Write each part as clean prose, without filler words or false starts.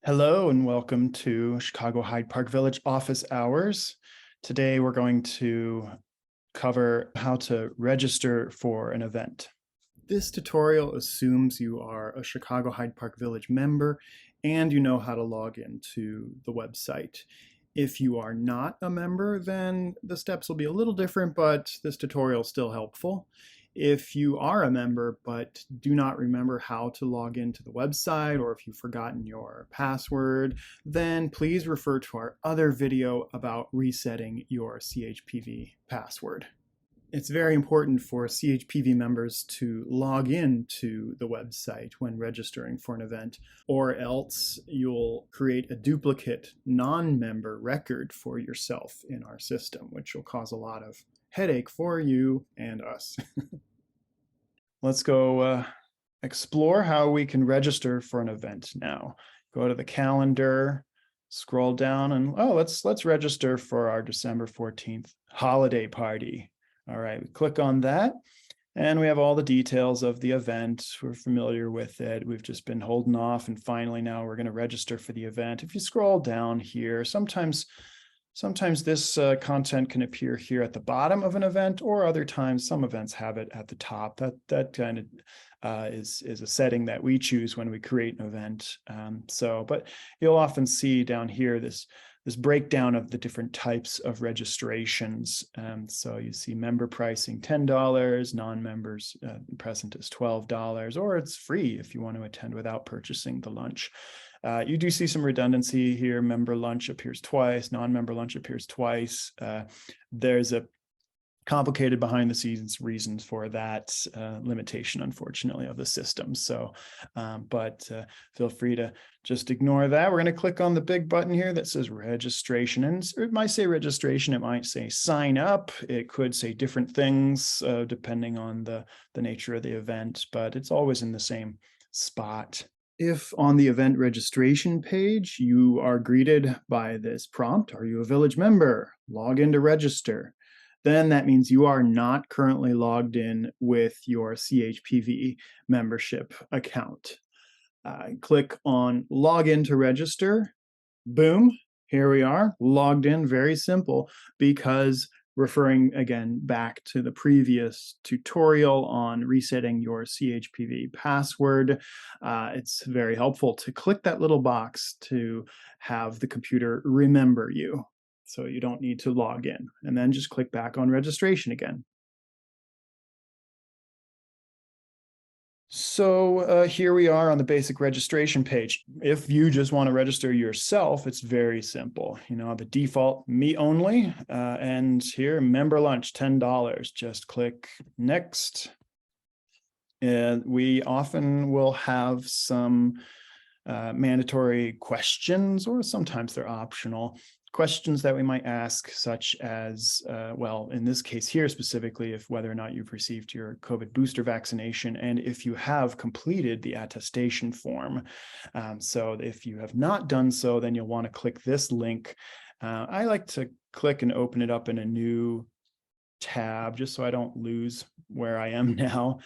Hello and welcome to Chicago Hyde Park Village office hours. Today we're going to cover how to register for an event. This tutorial assumes you are a Chicago Hyde Park Village member and you know how to log into the website. If you are not a member, then the steps will be a little different, but this tutorial is still helpful. If you are a member but do not remember how to log into the website, or if you've forgotten your password, then please refer to our other video about resetting your CHPV password. It's very important for CHPV members to log in to the website when registering for an event, or else you'll create a duplicate non-member record for yourself in our system, which will cause a lot of headache for you and us. Let's go explore how we can register for an event now. Go to the calendar, scroll down, and let's register for our December 14th holiday party. All right, we click on that, and we have all the details of the event. We're familiar with it. We've just been holding off, and finally now we're going to register for the event. If you scroll down here, sometimes this content can appear here at the bottom of an event, or other times some events have it at the top. That kind of is a setting that we choose when we create an event. But you'll often see down here this breakdown of the different types of registrations. So you see member pricing $10, non-members present is $12, or it's free if you want to attend without purchasing the lunch. You do see some redundancy here. Member lunch appears twice, non-member lunch appears twice. There's a complicated behind the scenes reasons for that limitation, unfortunately, of the system. But feel free to just ignore that. We're going to click on the big button here that says registration, and it might say registration, it might say sign up, it could say different things depending on the nature of the event, but it's always in the same spot. If on the event registration page you are greeted by this prompt, "Are you a village member? Log in to register," then that means you are not currently logged in with your CHPV membership account. Click on log in to register. Boom, here we are, logged in. Very simple, because referring again back to the previous tutorial on resetting your CHPV password, it's very helpful to click that little box to have the computer remember you. So you don't need to log in, and then just click back on registration again. So here we are on the basic registration page. If you just want to register yourself, it's very simple. The default me only, and here member lunch, $10. Just click next. And we often will have some mandatory questions, or sometimes they're optional questions that we might ask, such as, in this case here specifically, if whether or not you've received your COVID booster vaccination, and if you have completed the attestation form. So if you have not done so, then you'll want to click this link. I like to click and open it up in a new tab, just so I don't lose where I am now.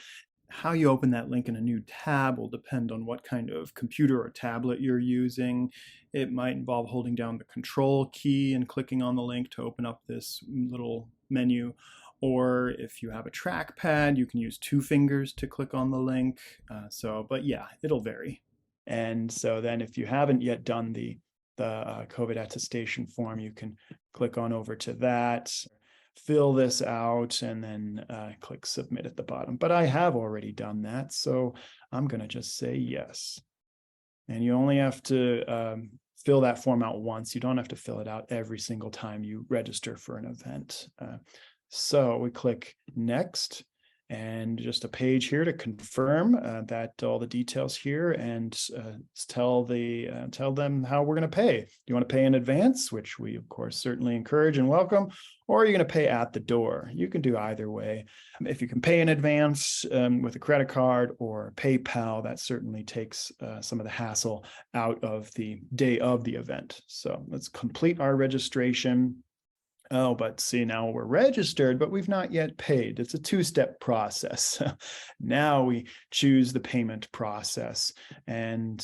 How you open that link in a new tab will depend on what kind of computer or tablet you're using. It might involve holding down the control key and clicking on the link to open up this little menu. Or if you have a trackpad, you can use 2 fingers to click on the link. But yeah, it'll vary. And so then if you haven't yet done the COVID attestation form, you can click on over to that, fill this out, and then click submit at the bottom. But I have already done that, so I'm going to just say yes. And you only have to fill that form out once. You don't have to fill it out every single time you register for an event. So we click next, and just a page here to confirm that all the details here, and tell them how we're going to pay. Do you want to pay in advance, which we of course certainly encourage and welcome, or are you going to pay at the door? You can do either way. If you can pay in advance with a credit card or PayPal, that certainly takes some of the hassle out of the day of the event. So let's complete our registration. Oh, but see, now we're registered, but we've not yet paid. It's a two-step process. Now we choose the payment process. And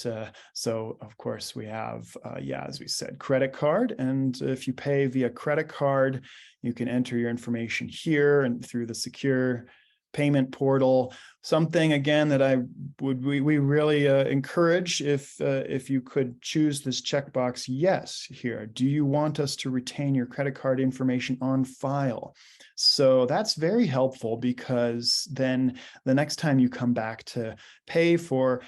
so, of course, we have, as we said, credit card. And if you pay via credit card, you can enter your information here and through the secure payment portal. Something again that we really encourage, if you could choose this checkbox yes here. Do you want us to retain your credit card information on file? So that's very helpful, because then the next time you come back to pay for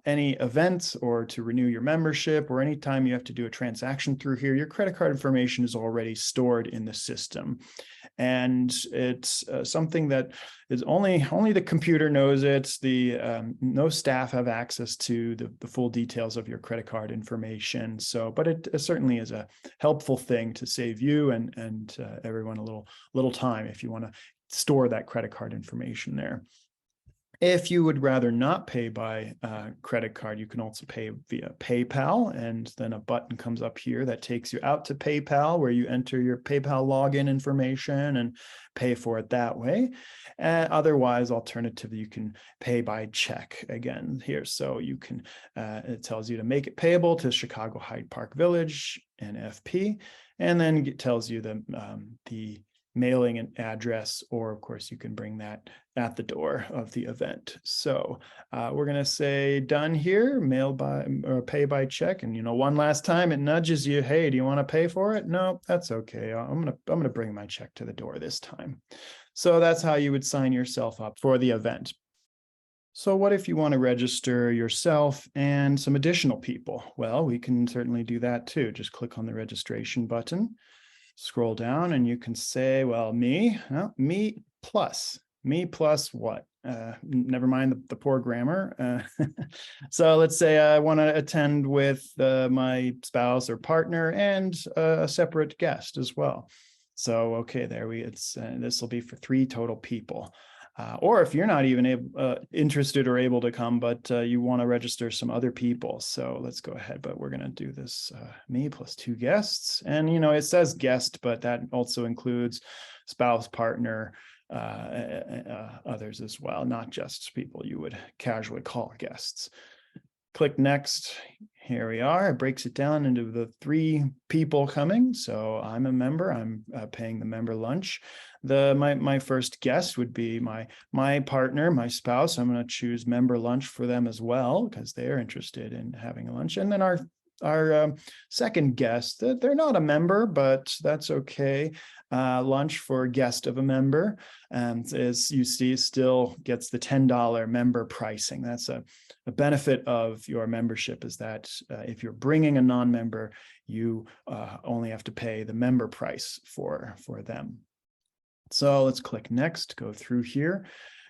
any events or to renew your membership, or anytime you have to do a transaction through here, your credit card information is already stored in the system. And it's something that is only the computer knows it. No staff have access to the full details of your credit card information. So, but it certainly is a helpful thing to save you and everyone a little time if you want to store that credit card information there. If you would rather not pay by credit card, you can also pay via PayPal, and then a button comes up here that takes you out to PayPal, where you enter your PayPal login information and pay for it that way. Otherwise, alternatively, you can pay by check again here. So you can, it tells you to make it payable to Chicago Hyde Park Village, NFP, and then it tells you the mailing and address, or of course you can bring that at the door of the event. So we're going to say done here, mail by or pay by check. And one last time it nudges you, hey, do you want to pay for it? No, that's okay. I'm going to bring my check to the door this time. So that's how you would sign yourself up for the event. So what if you want to register yourself and some additional people? Well, we can certainly do that too. Just click on the registration button. Scroll down and you can say, well, me plus what? Never mind the poor grammar. So let's say I want to attend with my spouse or partner and a separate guest as well. So, okay, this will be for 3 total people. Or if you're not even interested or able to come, but you want to register some other people. So let's go ahead, but we're going to do this me plus 2 guests. And, it says guest, but that also includes spouse, partner, others as well, not just people you would casually call guests. Click next. Here we are. It breaks it down into the 3 people coming. So I'm a member. I'm paying the member lunch. My first guest would be my partner, my spouse. I'm going to choose member lunch for them as well, because they're interested in having a lunch. And then our second guest, they're not a member, but that's okay. Lunch for guest of a member, and as you see, still gets the $10 member pricing. That's a benefit of your membership, is that if you're bringing a non-member, you only have to pay the member price for them. So let's click next, go through here,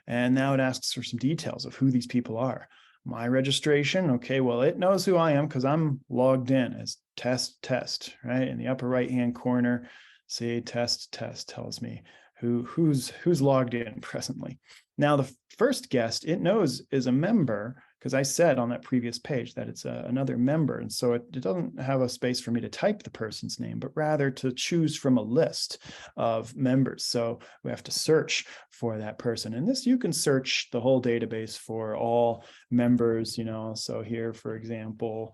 and now it asks for some details of who these people are. My registration, okay, well, it knows who I am because I'm logged in as test, right? In the upper right-hand corner, see test tells me who's logged in presently. Now, the first guest, it knows is a member, because I said on that previous page that it's another member. And so it doesn't have a space for me to type the person's name, but rather to choose from a list of members. So we have to search for that person. And this, you can search the whole database for all members, so here, for example,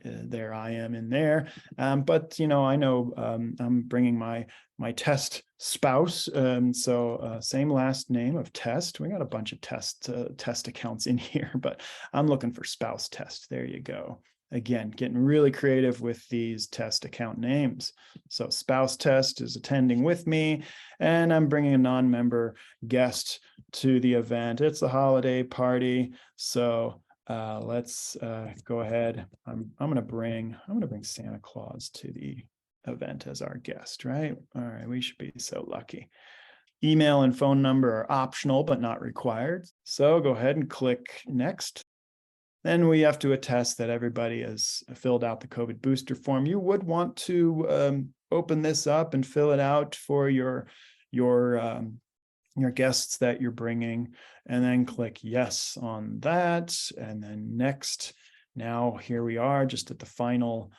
there I am in there. But, I know I'm bringing my test spouse. So same last name of test. We got a bunch of test accounts in here, but I'm looking for spouse test. There you go. Again, getting really creative with these test account names. So spouse test is attending with me, and I'm bringing a non-member guest to the event. It's a holiday party. So let's go ahead. I'm going to bring Santa Claus to the event as our guest, right? All right, we should be so lucky. Email and phone number are optional but not required. So go ahead and click next. Then we have to attest that everybody has filled out the COVID booster form. You would want to open this up and fill it out for your guests that you're bringing, and then click yes on that, and then next. Now here we are just at the final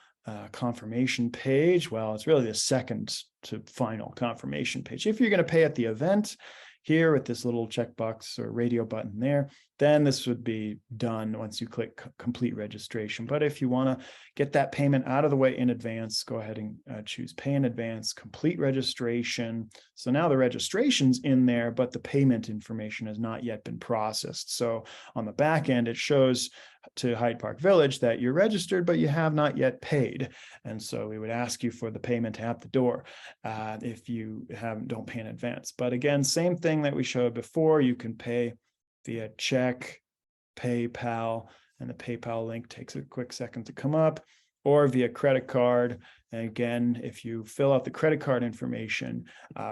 confirmation page. Well, it's really the second to final confirmation page. If you're going to pay at the event, here with this little checkbox or radio button there, then this would be done once you click complete registration. But if you want to get that payment out of the way in advance, go ahead and choose pay in advance, complete registration. So now the registration's in there, but the payment information has not yet been processed. So on the back end, it shows to Hyde Park Village that you're registered, but you have not yet paid. And so we would ask you for the payment at the door if you don't pay in advance. But again, same thing that we showed before. You can pay via check, PayPal, and the PayPal link takes a quick second to come up, or via credit card. And again, if you fill out the credit card information,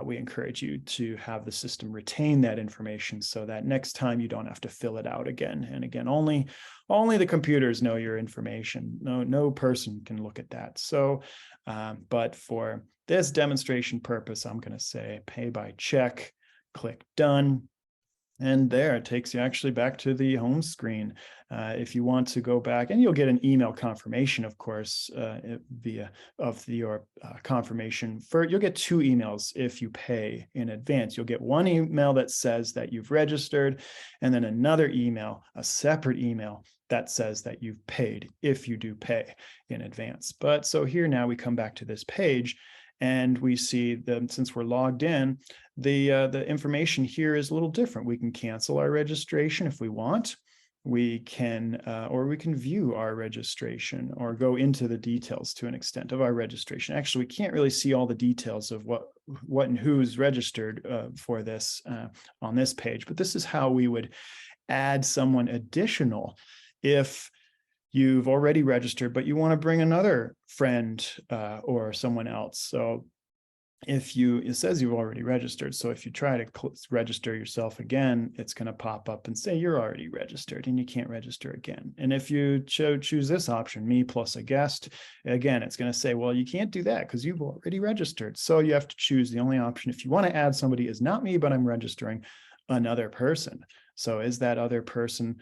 we encourage you to have the system retain that information so that next time you don't have to fill it out again. And again, only the computers know your information. No person can look at that. So, but for this demonstration purpose, I'm going to say pay by check, click done. And there it takes you actually back to the home screen. If you want to go back, and you'll get an email confirmation, of course, of your confirmation. You'll get 2 emails if you pay in advance. You'll get one email that says that you've registered, and then another email, a separate email that says that you've paid if you do pay in advance. But so here now we come back to this page, and we see that since we're logged in, the information here is a little different. We can cancel our registration if we want. We can, or we can view our registration or go into the details to an extent of our registration. Actually, we can't really see all the details of what and who's registered for this on this page, but this is how we would add someone additional if you've already registered, but you want to bring another friend or someone else. So it says you've already registered. So if you try to register yourself again, it's going to pop up and say you're already registered and you can't register again. And if you choose this option, me plus a guest, again, it's going to say, well, you can't do that because you've already registered. So you have to choose the only option. If you want to add somebody is not me, but I'm registering another person. So is that other person,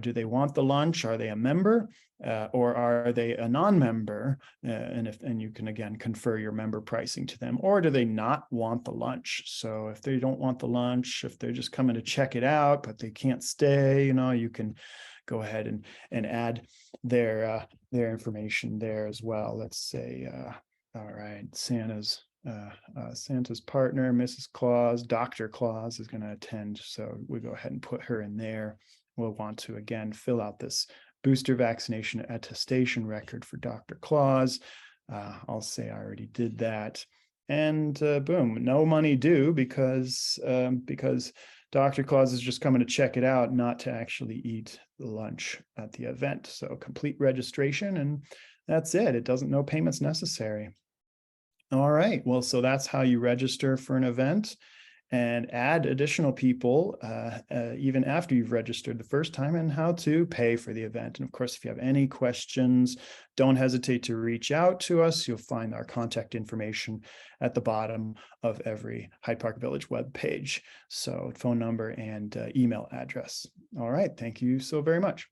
do they want the lunch? Are they a member? Or are they a non-member? And you can again confer your member pricing to them, or do they not want the lunch? So if they don't want the lunch, if they're just coming to check it out, but they can't stay, you can go ahead and add their information there as well. Let's say, all right, Santa's partner, Mrs. Claus, Dr. Claus is going to attend. So we go ahead and put her in there. We'll want to, again, fill out this booster vaccination attestation record for Dr. Claus. I'll say I already did that. And boom, no money due because Dr. Claus is just coming to check it out, not to actually eat the lunch at the event. So complete registration, and that's it. No payments necessary. All right, well, so that's how you register for an event and add additional people even after you've registered the first time, and how to pay for the event. And of course, if you have any questions, don't hesitate to reach out to us. You'll find our contact information at the bottom of every Hyde Park Village web page. So phone number and email address. All right, thank you so very much.